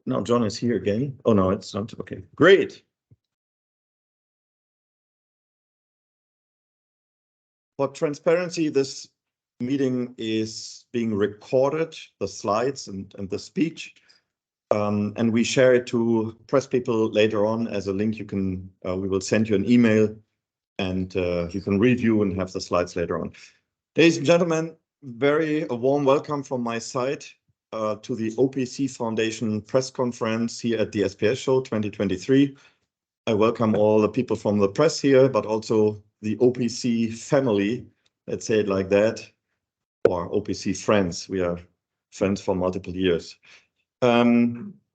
Now John is here again. Oh, no, it's not. Okay, great. For transparency, this meeting is being recorded, the slides and the speech, and we share it to press people later on as a link. You can, we will send you an email, and you can review and have the slides later on. Ladies and gentlemen, a warm welcome from my side to the OPC Foundation press conference here at the SPS Show 2023. I welcome all the people from the press here, but also the OPC family, let's say it like that, or OPC friends. We are friends for multiple years.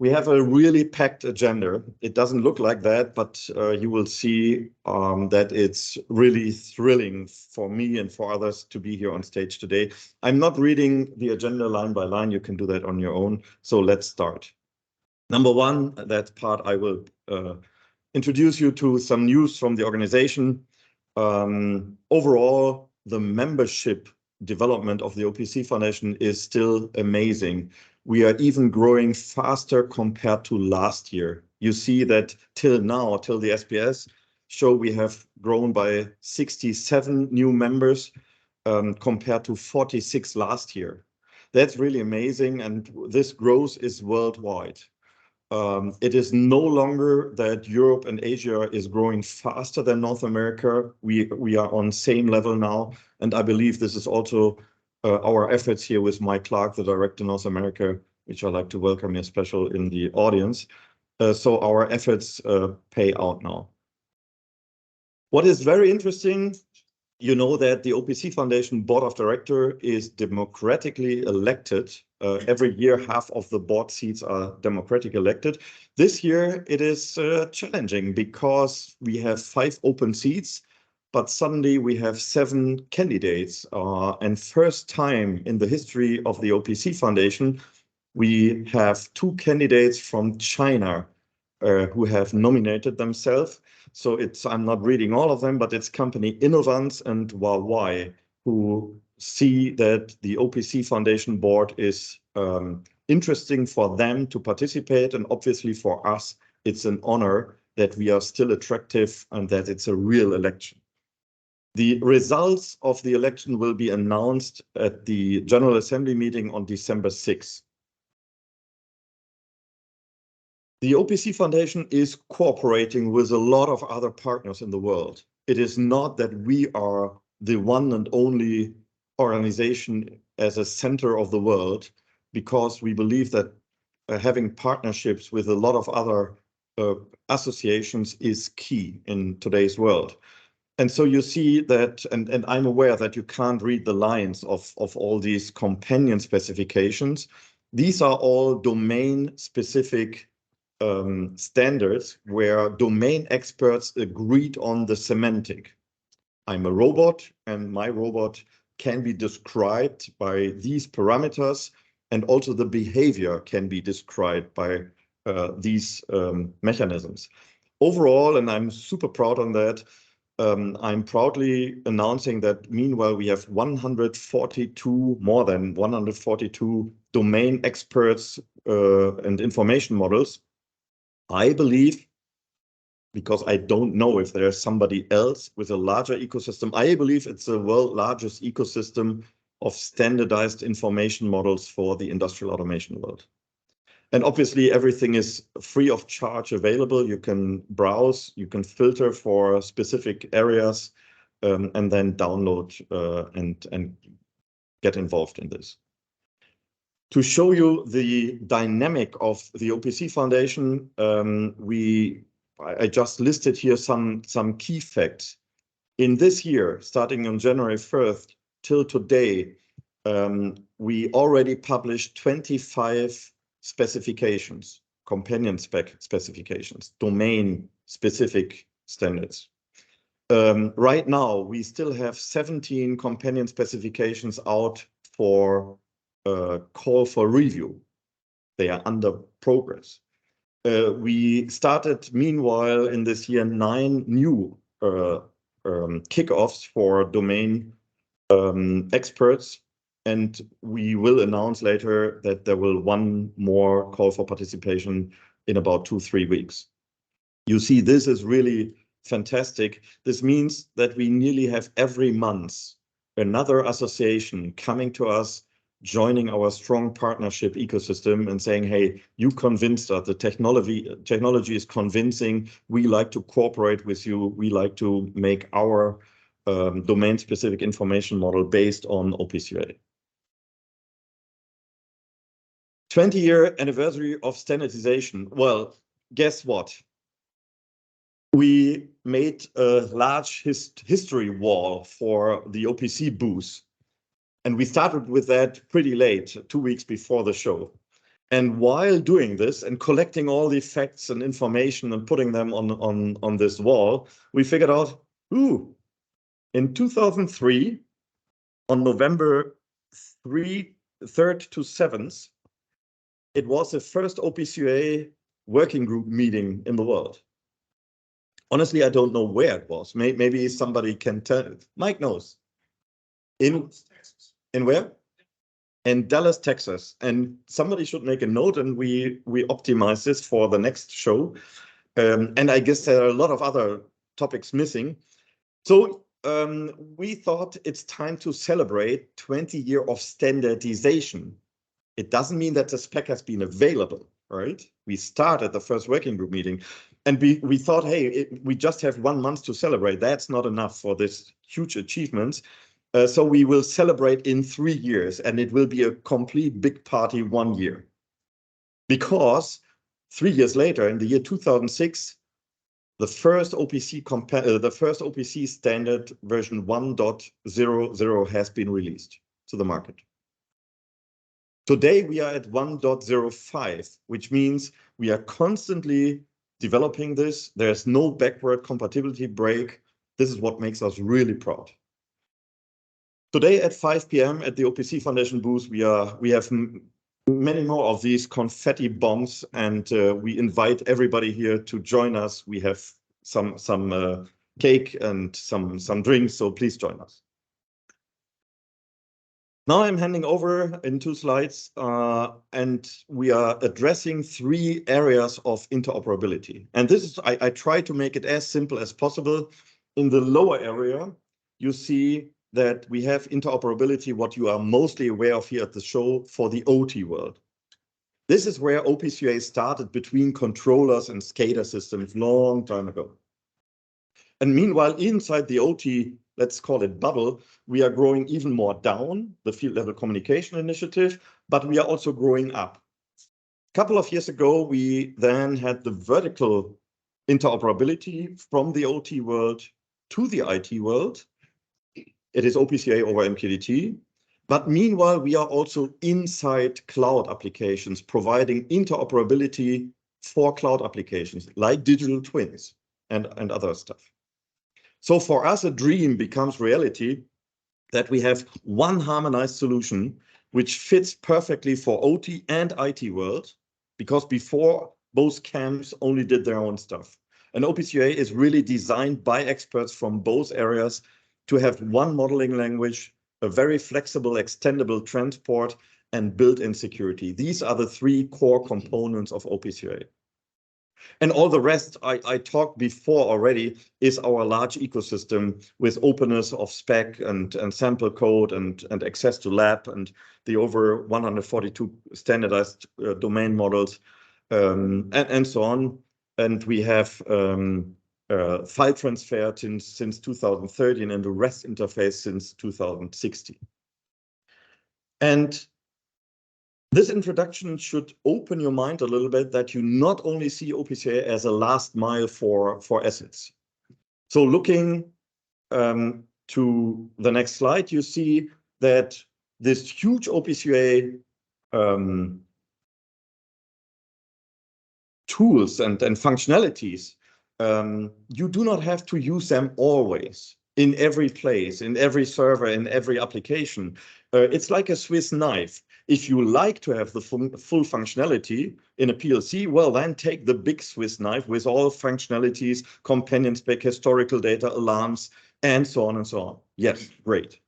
We have a really packed agenda. It doesn't look like that, but you will see that it's really thrilling for me and for others to be here on stage today. I'm not reading the agenda line by line. You can do that on your own. So let's start. Number one, that part I will introduce you to some news from the organization. Overall, the membership development of the OPC Foundation is still amazing. We are even growing faster compared to last year. You see that till now, till the SPS show, we have grown by 67 new members compared to 46 last year. That's really amazing, and this growth is worldwide. It is no longer that Europe and Asia is growing faster than North America. We are on same level now, and I believe this is also our efforts here with Mike Clark, the Director North America, which I'd like to welcome especially in the audience. So our efforts pay out now. What is very interesting, you know that the OPC Foundation Board of Directors is democratically elected. Every year, half of the board seats are democratically elected. This year, it is challenging because we have 5 open seats, but suddenly we have 7 candidates. And first time in the history of the OPC Foundation, we have 2 candidates from China who have nominated themselves. So I'm not reading all of them, but it's company Innovance and Huawei who see that the OPC Foundation board is interesting for them to participate. And obviously for us, it's an honor that we are still attractive and that it's a real election. The results of the election will be announced at the General Assembly meeting on December 6th. The OPC Foundation is cooperating with a lot of other partners in the world. It is not that we are the one and only organization as a center of the world, because we believe that having partnerships with a lot of other associations is key in today's world. And so you see that, and I'm aware that you can't read the lines of all these companion specifications. These are all domain-specific standards where domain experts agreed on the semantic. I'm a robot, and my robot can be described by these parameters, and also the behavior can be described by these mechanisms. Overall, and I'm super proud on that, I'm proudly announcing that meanwhile we have 142, more than 142 domain experts and information models. I believe, because I don't know if there's somebody else with a larger ecosystem, I believe it's the world's largest ecosystem of standardized information models for the industrial automation world. And obviously everything is free of charge available. You can browse, you can filter for specific areas, and then download and get involved in this. To show you the dynamic of the OPC Foundation, I just listed here some key facts. In this year, starting on January 1st till today, we already published 25 specifications, companion specifications, domain-specific standards. Right now, we still have 17 companion specifications out for call for review. They are under progress. We started, meanwhile, in this year, 9 new kickoffs for domain experts and we will announce later that there will one more call for participation in about 2-3 weeks. You see, this is really fantastic. This means that we nearly have every month another association coming to us, joining our strong partnership ecosystem and saying, hey, you convinced us, the technology is convincing, we like to cooperate with you, we like to make our domain-specific information model based on OPC UA. 20-year anniversary of standardization. Well, guess what? We made a large history wall for the OPC booth. And we started with that pretty late, 2 weeks before the show. And while doing this and collecting all the facts and information and putting them on this wall, we figured out, in 2003, on November 3rd to 7th, it was the first OPC UA working group meeting in the world. Honestly, I don't know where it was. Maybe somebody can tell. Mike knows. In where? In Dallas, Texas. And somebody should make a note, and we optimize this for the next show. And I guess there are a lot of other topics missing. So we thought it's time to celebrate 20 years of standardization. It doesn't mean that the spec has been available, right? We started the first working group meeting, and we thought, hey, we just have 1 month to celebrate. That's not enough for this huge achievement. So we will celebrate in 3 years, and it will be a complete big party 1 year. Because 3 years later, in the year 2006, the first OPC standard version 1.00 has been released to the market. Today we are at 1.05, which means we are constantly developing this. There's no backward compatibility break. This is what makes us really proud. Today at 5 p.m. at the OPC Foundation booth, we have many more of these confetti bombs, and we invite everybody here to join us. We have some cake and some drinks, so please join us. Now I'm handing over in 2 slides, and we are addressing 3 areas of interoperability. And this is, I try to make it as simple as possible. In the lower area, you see that we have interoperability, what you are mostly aware of here at the show, for the OT world. This is where OPC UA started between controllers and SCADA systems long time ago. And meanwhile, inside the OT, let's call it bubble, we are growing even more down, the field level communication initiative, but we are also growing up. A couple of years ago, we then had the vertical interoperability from the OT world to the IT world. It is OPC UA over MQTT. But meanwhile, we are also inside cloud applications, providing interoperability for cloud applications like digital twins and other stuff. So for us, a dream becomes reality that we have one harmonized solution which fits perfectly for OT and IT world, because before both camps only did their own stuff. And OPC UA is really designed by experts from both areas to have one modeling language, a very flexible, extendable transport, and built-in security. These are the 3 core components of OPC UA. And all the rest I talked before already is our large ecosystem with openness of spec and sample code and access to lab and the over 142 standardized domain models and so on. And we have file transfer since 2013 and the REST interface since 2016. And this introduction should open your mind a little bit that you not only see OPC UA as a last mile for assets. So looking to the next slide, you see that this huge OPC UA tools and functionalities, you do not have to use them always in every place, in every server, in every application. It's like a Swiss knife. If you like to have the full functionality in a PLC, well, then take the big Swiss knife with all functionalities, companion spec, historical data, alarms, and so on and so on. Yes, great.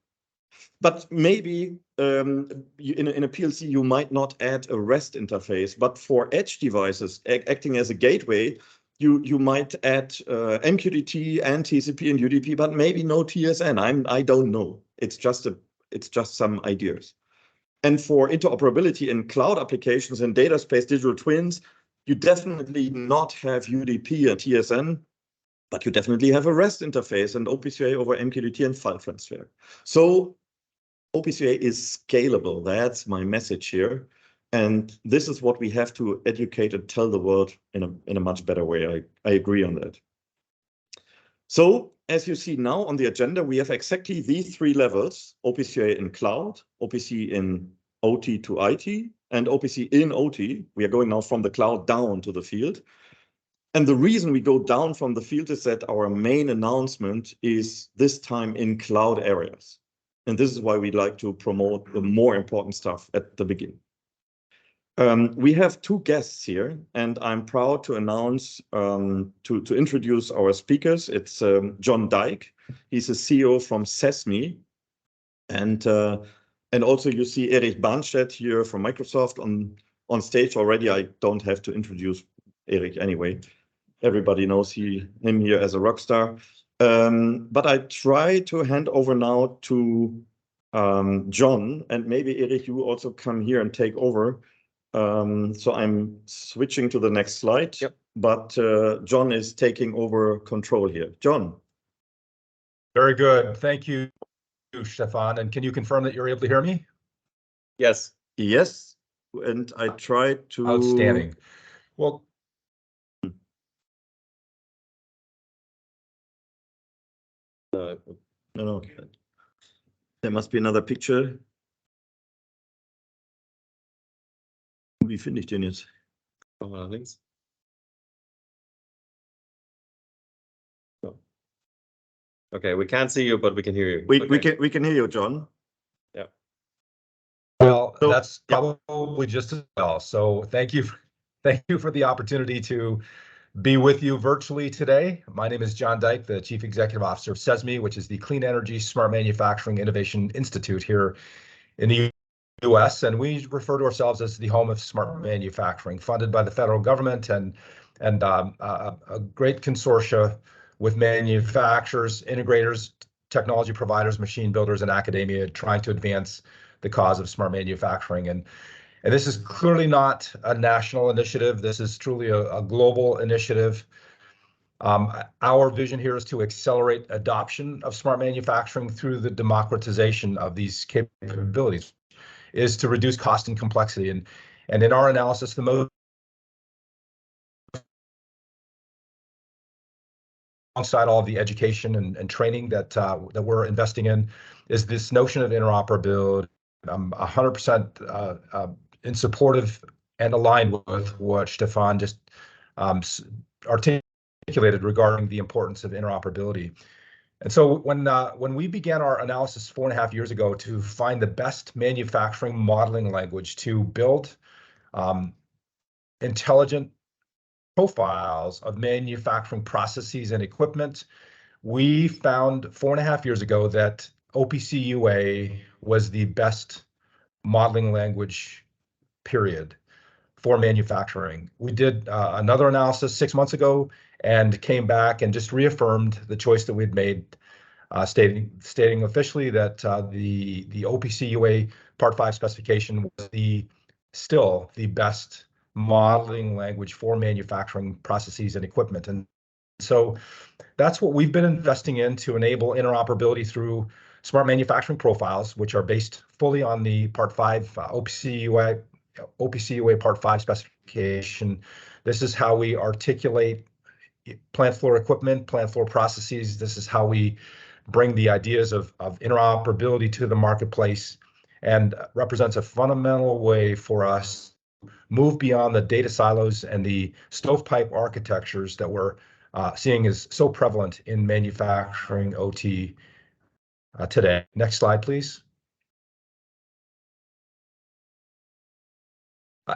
But maybe in a PLC, you might not add a REST interface, but for edge devices acting as a gateway, you might add MQTT and TCP and UDP, but maybe no TSN. I don't know. It's just some ideas. And for interoperability in cloud applications and data space digital twins, you definitely not have UDP and TSN, but you definitely have a REST interface and OPC UA over MQTT and file transfer. So OPC UA is scalable. That's my message here. And this is what we have to educate and tell the world in a much better way. I agree on that. So as you see now on the agenda, we have exactly these three levels: OPC UA in cloud, OPC in OT to IT, and OPC in OT. We are going now from the cloud down to the field. And the reason we go down from the field is that our main announcement is this time in cloud areas. And this is why we like to promote the more important stuff at the beginning. We have two guests here, and I'm proud to announce, to introduce our speakers. It's John Dyck. He's a CEO from CESMII. And also you see Erich Barnstedt here from Microsoft on stage already. I don't have to introduce Erich anyway. Everybody knows him here as a rock star. But I try to hand over now to John, and maybe Erich, you also come here and take over. So I'm switching to the next slide. Yep. But John is taking over control here. John. Very good. Thank you, Stefan. And can you confirm that you're able to hear me? Yes. Yes. And I tried to... Outstanding. Well, no. There must be another picture. Wie finde ich den jetzt? Mach mal nach links. Okay, we can't see you, but we can hear you. We can hear you, John. Yeah. Well, that's probably just as well. So thank you for the opportunity to be with you virtually today. My name is John Dyck, the Chief Executive Officer of CESMII, which is the Clean Energy Smart Manufacturing Innovation Institute here in the US, and we refer to ourselves as the home of smart manufacturing, funded by the federal government and a great consortia with manufacturers, integrators, technology providers, machine builders, and academia trying to advance the cause of smart manufacturing. And this is clearly not a national initiative. This is truly a global initiative. Our vision here is to accelerate adoption of smart manufacturing through the democratization of these capabilities, is to reduce cost and complexity. And in our analysis, the most alongside all of the education and training that we're investing in is this notion of interoperability. I'm 100% in supportive and aligned with what Stefan just articulated regarding the importance of interoperability. And so when we began our analysis 4.5 years ago to find the best manufacturing modeling language to build intelligent profiles of manufacturing processes and equipment, we found 4.5 years ago that OPC UA was the best modeling language, period, for manufacturing. We did another analysis 6 months ago and came back and just reaffirmed the choice that we'd made, stating officially that the OPC UA Part 5 specification was still the best modeling language for manufacturing processes and equipment. And so that's what we've been investing in to enable interoperability through smart manufacturing profiles, which are based fully on the Part 5 OPC UA Part 5 specification. This is how we articulate plant floor equipment, plant floor processes. This is how we bring the ideas of interoperability to the marketplace, and represents a fundamental way for us to move beyond the data silos and the stovepipe architectures that we're seeing is so prevalent in manufacturing OT today. Next slide, please.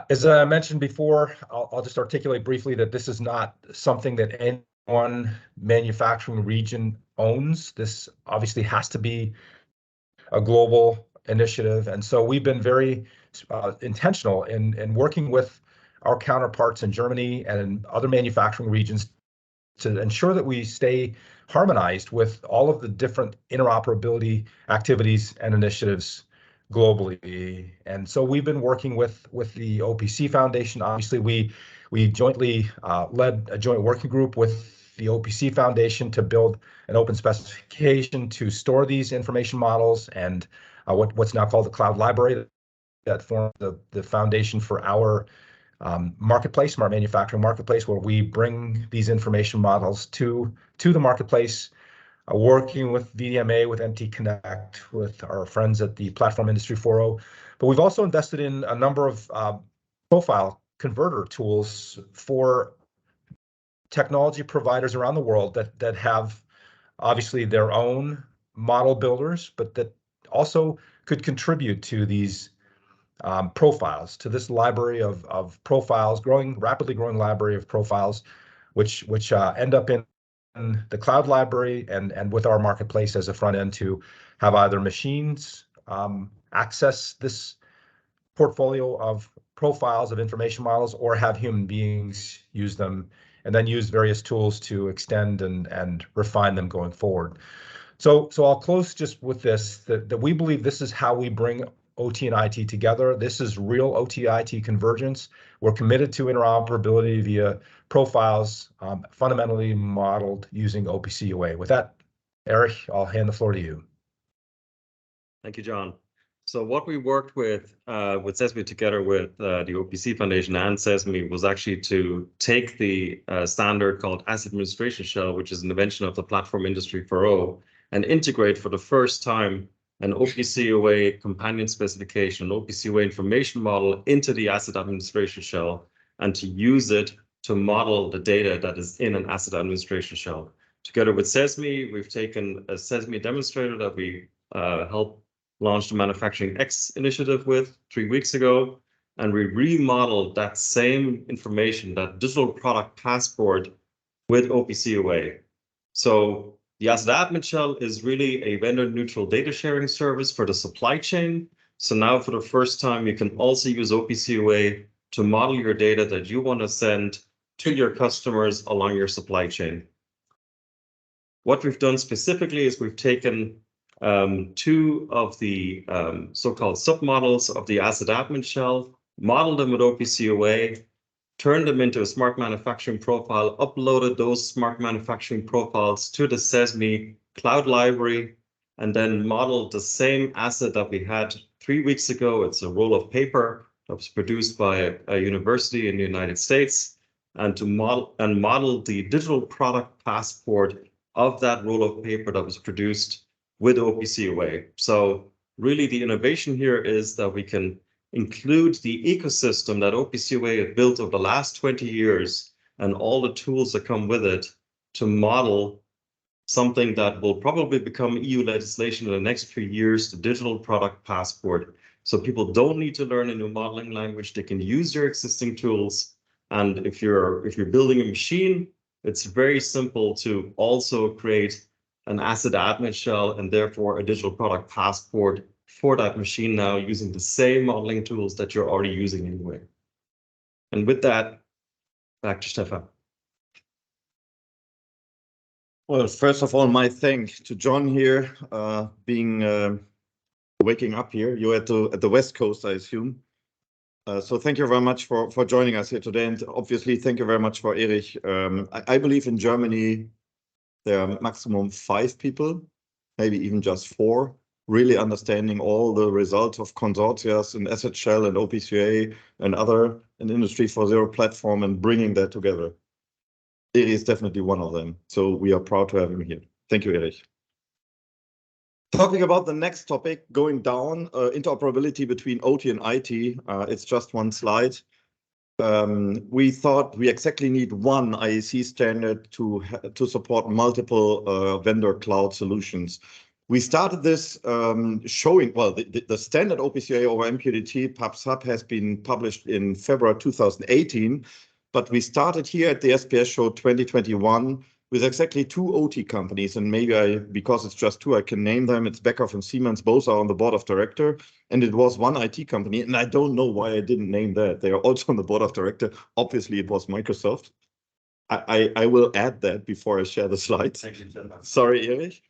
As I mentioned before, I'll just articulate briefly that this is not something that any one manufacturing region owns. This obviously has to be a global initiative. And so we've been very intentional in working with our counterparts in Germany and in other manufacturing regions to ensure that we stay harmonized with all of the different interoperability activities and initiatives globally. And so we've been working with the OPC Foundation. Obviously, we jointly led a joint working group with the OPC Foundation to build an open specification to store these information models and what's now called the cloud library that formed the foundation for our marketplace, smart manufacturing marketplace, where we bring these information models to the marketplace, working with VDMA, with MT Connect, with our friends at the Platform Industry 4.0. But we've also invested in a number of profile converter tools for technology providers around the world that have obviously their own model builders, but that also could contribute to these profiles, to this library of profiles, rapidly growing library of profiles, which end up in the cloud library and with our marketplace as a front end to have either machines access this portfolio of profiles of information models, or have human beings use them and then use various tools to extend and refine them going forward. So I'll close just with this, that we believe this is how we bring OT and IT together. This is real OT-IT convergence. We're committed to interoperability via profiles, fundamentally modeled using OPC UA. With that, Erich, I'll hand the floor to you. Thank you, John. So what we worked with CESMII together with the OPC Foundation and CESMII was actually to take the standard called Asset Administration Shell, which is an invention of the Platform Industry 4.0, and integrate for the first time an OPC UA companion specification, an OPC UA information model into the Asset Administration Shell, and to use it to model the data that is in an Asset Administration Shell. Together with CESMII, we've taken a CESMII demonstrator that we helped launch the Manufacturing X initiative with 3 weeks ago, and we remodeled that same information, that digital product passport, with OPC UA. So the Asset Admin Shell is really a vendor-neutral data sharing service for the supply chain. So now for the first time, you can also use OPC UA to model your data that you want to send to your customers along your supply chain. What we've done specifically is we've taken two of the so-called submodels of the Asset Admin Shell, modeled them with OPC UA, turned them into a smart manufacturing profile, uploaded those smart manufacturing profiles to the CESMII cloud library, and then modeled the same asset that we had 3 weeks ago. It's a roll of paper that was produced by a university in the United States, and to model the digital product passport of that roll of paper that was produced with OPC UA. So really the innovation here is that we can include the ecosystem that OPC UA had built over the last 20 years and all the tools that come with it to model something that will probably become EU legislation in the next few years, the digital product passport. So people don't need to learn a new modeling language. They can use their existing tools. And if you're building a machine, it's very simple to also create an Asset Admin Shell and therefore a digital product passport for that machine now using the same modeling tools that you're already using anyway. And with that, back to Stefan. Well, first of all, my thanks to John here, waking up here. You're at the West Coast, I assume. So thank you very much for joining us here today. And obviously, thank you very much for Erich. I believe in Germany, there are maximum 5 people, maybe even just 4, really understanding all the results of consortia and Asset Shell and OPC UA and other an Industry 4.0 platform and bringing that together. Erich is definitely one of them. So we are proud to have him here. Thank you, Erich. Talking about the next topic, going down, interoperability between OT and IT. It's just one slide. We thought we exactly need one IEC standard to support multiple vendor cloud solutions. We started this showing, well, the standard OPC UA over MQTT PubSub has been published in February 2018, but we started here at the SPS show 2021 with exactly 2 OT companies, and maybe because it's just 2, I can name them. It's Beckhoff and Siemens, both are on the board of director, and it was 1 IT company, and I don't know why I didn't name that. They are also on the board of director. Obviously, it was Microsoft. I will add that before I share the slides. Sorry, Erich.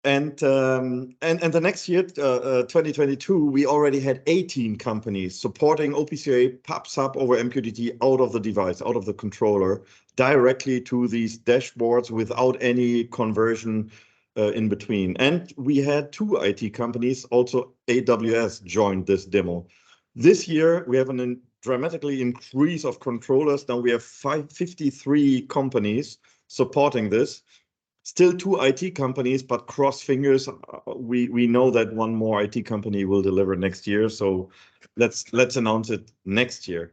And the next year, 2022, we already had 18 companies supporting OPC UA PubSub over MQTT out of the device, out of the controller, directly to these dashboards without any conversion in between. And we had 2 IT companies, also AWS joined this demo. This year, we have a dramatically increase of controllers. Now we have 53 companies supporting this. Still 2 IT companies, but cross fingers. We know that 1 more IT company will deliver next year. So let's announce it next year.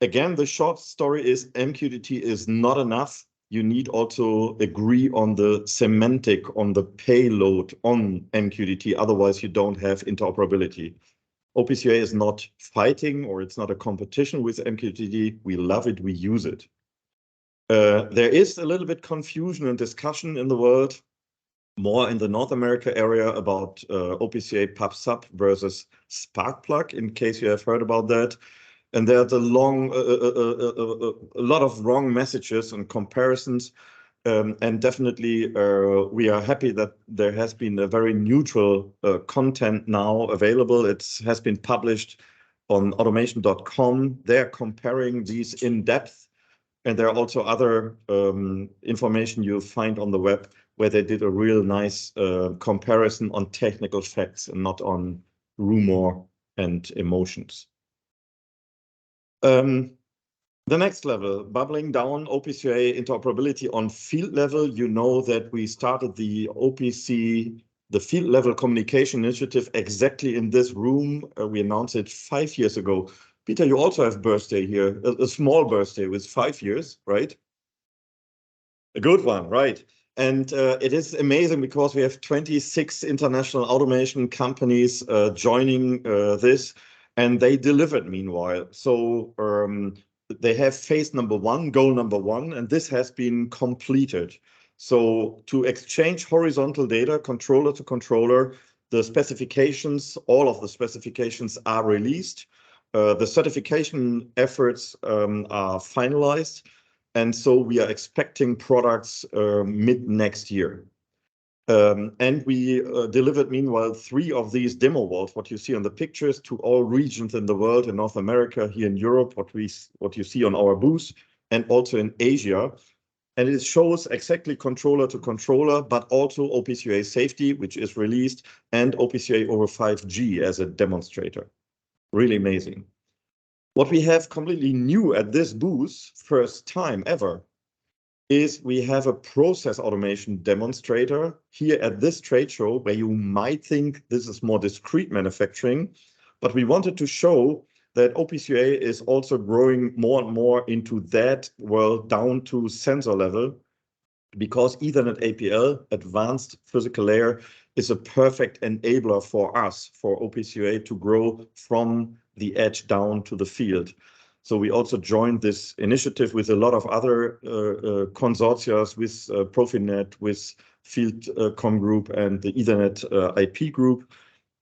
Again, the short story is MQTT is not enough. You need also agree on the semantic, on the payload on MQTT. Otherwise, you don't have interoperability. OPC UA is not fighting, or it's not a competition with MQTT. We love it, we use it. There is a little bit confusion and discussion in the world, more in the North America area, about OPC UA PubSub versus Sparkplug, in case you have heard about that. And there's a lot of wrong messages and comparisons. And definitely, we are happy that there has been a very neutral content now available. It has been published on automation.com. They're comparing these in depth. And there are also other information you'll find on the web where they did a real nice comparison on technical facts and not on rumor and emotions. The next level, bubbling down OPC UA interoperability on field level. You know that we started the OPC, the field level communication initiative, exactly in this room. We announced it 5 years ago. Peter, you also have birthday here, a small birthday with 5 years, right? A good one, right? And it is amazing because we have 26 international automation companies joining this, and they delivered meanwhile. So they have phase number 1, goal number 1, and this has been completed. So to exchange horizontal data, controller to controller, the specifications, all of the specifications are released. The certification efforts are finalized, and so we are expecting products mid next year. And we delivered meanwhile 3 of these demo vaults, what you see on the pictures, to all regions in the world, in North America, here in Europe, what you see on our booth, and also in Asia. And it shows exactly controller to controller, but also OPC UA safety, which is released, and OPC UA over 5G as a demonstrator. Really amazing. What we have completely new at this booth, first time ever, is we have a process automation demonstrator here at this trade show, where you might think this is more discrete manufacturing, but we wanted to show that OPC UA is also growing more and more into that world, down to sensor level, because Ethernet APL, advanced physical layer, is a perfect enabler for us, for OPC UA to grow from the edge down to the field. So we also joined this initiative with a lot of other consortia, with Profinet, with Fieldcom Group, and the Ethernet IP Group.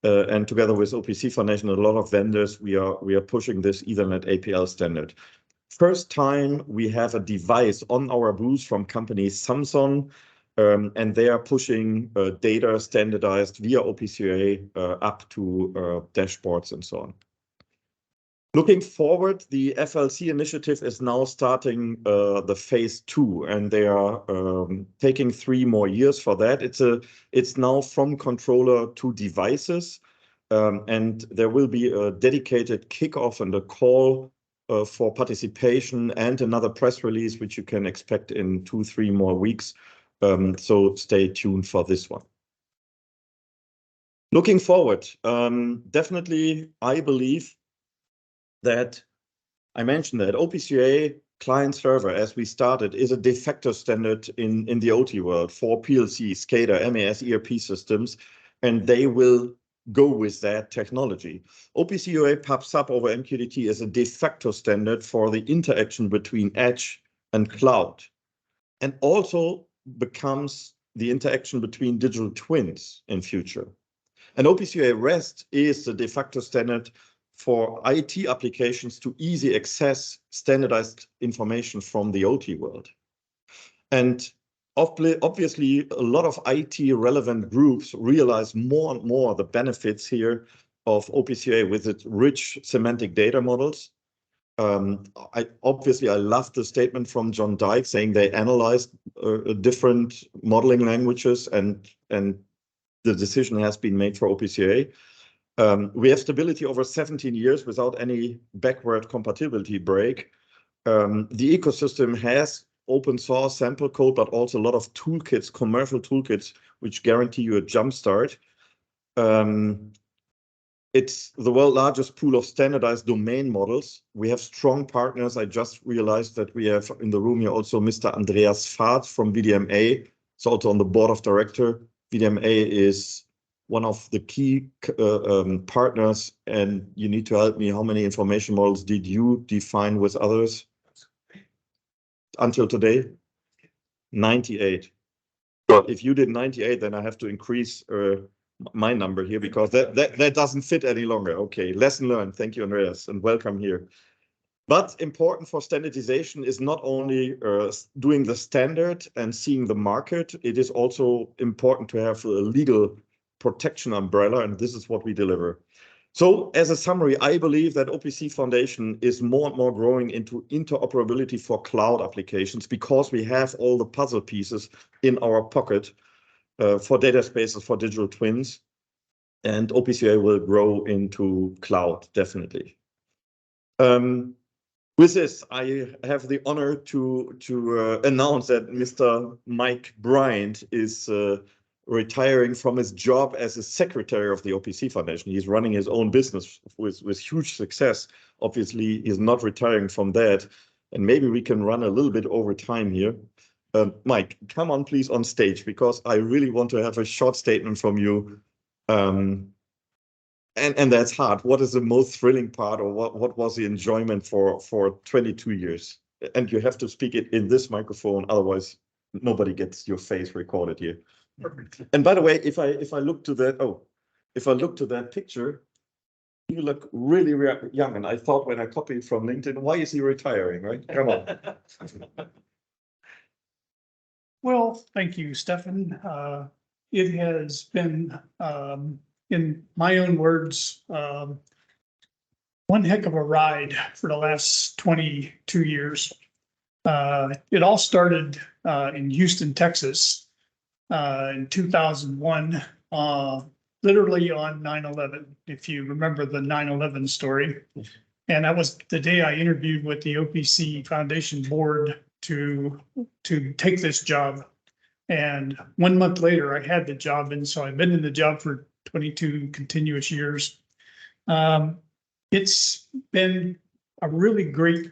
And together with OPC Foundation, a lot of vendors, we are pushing this Ethernet APL standard. First time we have a device on our booth from company Samsung, and they are pushing data standardized via OPC UA up to dashboards and so on. Looking forward, the FLC initiative is now starting the phase 2, and they are taking 3 more years for that. It's now from controller to devices, and there will be a dedicated kickoff and a call for participation, and another press release, which you can expect in 2-3 more weeks. So stay tuned for this one. Looking forward, definitely, I believe that I mentioned that OPC UA client server, as we started, is a de facto standard in the OT world for PLC, SCADA, MES, ERP systems, and they will go with that technology. OPC UA PubSub over MQTT is a de facto standard for the interaction between edge and cloud, and also becomes the interaction between digital twins in future. And OPC UA REST is the de facto standard for IT applications to easy access standardized information from the OT world. And obviously, a lot of IT relevant groups realize more and more the benefits here of OPC UA with its rich semantic data models. I love the statement from John Dyck saying they analyzed different modeling languages and the decision has been made for OPC UA. We have stability over 17 years without any backward compatibility break. The ecosystem has open source sample code, but also a lot of toolkits, commercial toolkits, which guarantee you a jump start. It's the world's largest pool of standardized domain models. We have strong partners. I just realized that we have in the room here also Mr. Andreas Fahrt from VDMA. It's also on the board of directors. VDMA is one of the key partners, and you need to help me. How many information models did you define with others until today? 98. Well, if you did 98, then I have to increase my number here because that doesn't fit any longer. Okay, lesson learned. Thank you, Andreas, and welcome here. But important for standardization is not only doing the standard and seeing the market, it is also important to have a legal protection umbrella, and this is what we deliver. So as a summary, I believe that OPC Foundation is more and more growing into interoperability for cloud applications because we have all the puzzle pieces in our pocket for data spaces, for digital twins, and OPC UA will grow into cloud, definitely. With this, I have the honor to announce that Mr. Mike Bryant is retiring from his job as a secretary of the OPC Foundation. He's running his own business with huge success. Obviously, he's not retiring from that. And maybe we can run a little bit over time here. Mike, come on, please, on stage, because I really want to have a short statement from you. And that's hard. What is the most thrilling part, or what was the enjoyment for 22 years? And you have to speak it in this microphone, otherwise nobody gets your face recorded here. Perfect. And by the way, if I look to that picture, you look really young. And I thought when I copied from LinkedIn, why is he retiring, right? Come on. Well, thank you, Stefan. It has been, in my own words, one heck of a ride for the last 22 years. It all started in Houston, Texas, in 2001, literally on 9/11, if you remember the 9/11 story. And that was the day I interviewed with the OPC Foundation board to take this job. And 1 month later, I had the job. And so I've been in the job for 22 continuous years. It's been a really great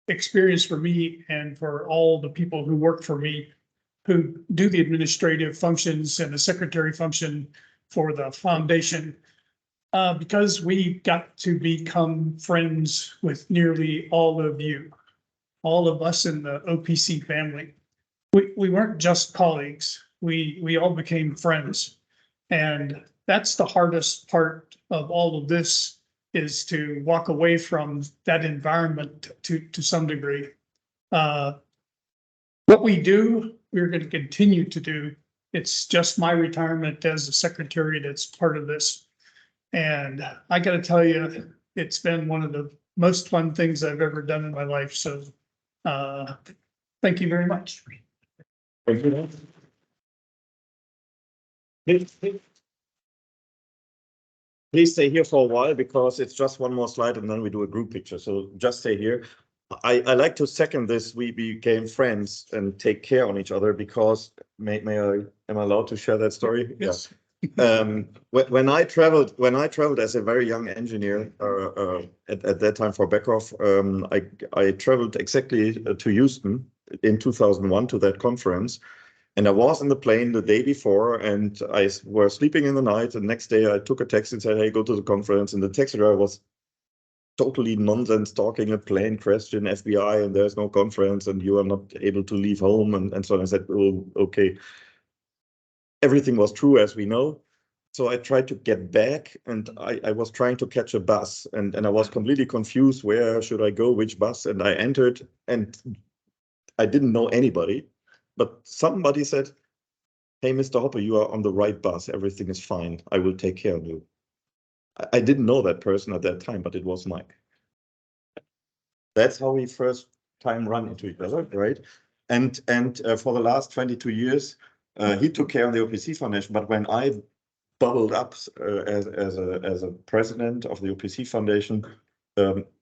experience for me and for all the people who work for me, who do the administrative functions and the secretary function for the foundation, because we got to become friends with nearly all of you, all of us in the OPC family. We weren't just colleagues. We all became friends. And that's the hardest part of all of this, is to walk away from that environment to some degree. What we do, we're going to continue to do. It's just my retirement as a secretary that's part of this. And I got to tell you, it's been one of the most fun things I've ever done in my life. So thank you very much. Thank you. Please stay here for a while because it's just one more slide and then we do a group picture. So just stay here. I like to second this. We became friends and take care on each other because am I allowed to share that story? Yes. Yeah. When I traveled as a very young engineer at that time for Beckhoff, I traveled exactly to Houston in 2001 to that conference. And I was in the plane the day before and I was sleeping in the night. The next day I took a taxi and said, hey, go to the conference. And the taxi driver was totally nonsense talking, a plane crashed in FBI and there's no conference and you are not able to leave home and so on. I said, oh, okay. Everything was true, as we know. So I tried to get back, and I was trying to catch a bus, and I was completely confused. Where should I go? Which bus? And I entered, and I didn't know anybody, but somebody said, "Hey, Mr. Hoppe, you are on the right bus. Everything is fine. I will take care of you." I didn't know that person at that time, but it was Mike. That's how we first time run into each other, right? And for the last 22 years, he took care of the OPC Foundation. But when I bubbled up as a president of the OPC Foundation,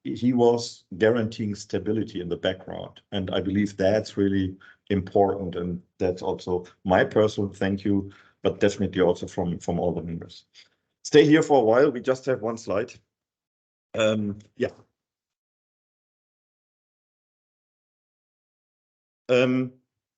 he was guaranteeing stability in the background. And I believe that's really important. And that's also my personal thank you, but definitely also from all the members. Stay here for a while. We just have one slide. Yeah.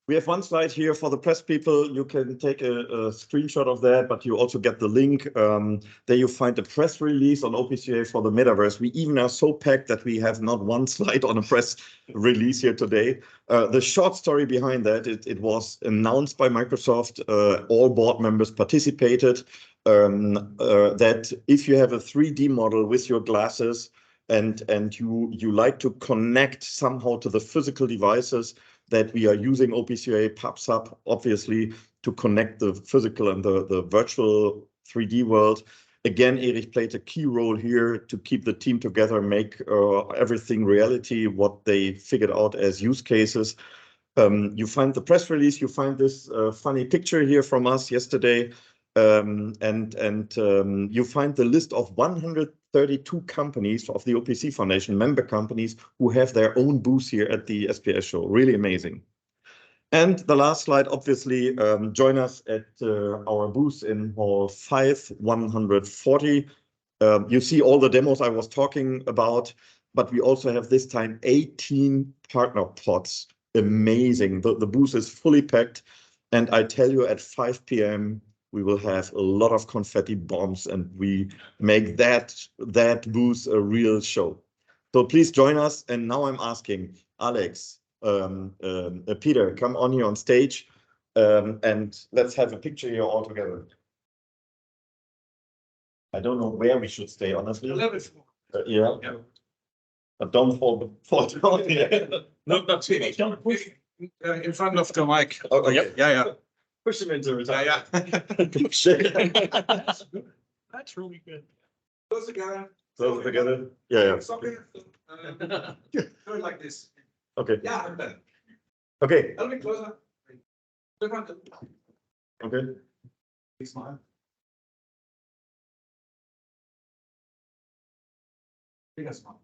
We have one slide here for the press people. You can take a screenshot of that, but you also get the link. There you find a press release on OPC UA for the metaverse. We even are so packed that we have not one slide on a press release here today. The short story behind that, it was announced by Microsoft. All board members participated. That if you have a 3D model with your glasses and you like to connect somehow to the physical devices, that we are using OPC UA pops up, obviously, to connect the physical and the virtual 3D world. Again, Erich played a key role here to keep the team together, make everything reality, what they figured out as use cases. You find the press release, you find this funny picture here from us yesterday, and you find the list of 132 companies of the OPC Foundation, member companies, who have their own booth here at the SPS show. Really amazing. And the last slide, obviously, join us at our booth in Hall 5140. You see all the demos I was talking about, but we also have this time 18 partner pods. Amazing. The booth is fully packed. And I tell you, at 5 p.m., we will have a lot of confetti bombs, and we make that booth a real show. So please join us. And now I'm asking Alex, Peter, come on here on stage, and let's have a picture here all together. I don't know where we should stay, honestly. Yeah. But don't fall down here. No, not really. In front of the mic. Oh, yeah. Yeah. Push him into it. Yeah. That's really good. Close together. Close together. Yeah. Something. Do it like this. Okay. Yeah, I'm done. Okay. A little bit closer. Okay. Big smile. Bigger smile.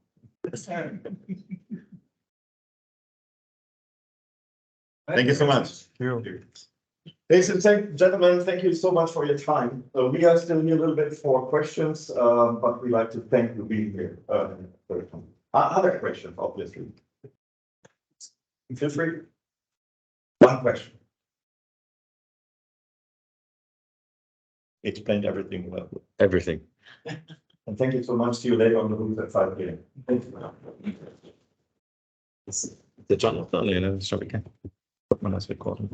Thank you so much. Ladies and gentlemen, thank you so much for your time. We are still here a little bit for questions, but we like to thank you for being here. Other questions, obviously. Feel free. One question. Explained everything well. Everything. And thank you so much. See you later on the booth at 5 p.m. Thank you. The John of the Lena, shall we? Put my last recording.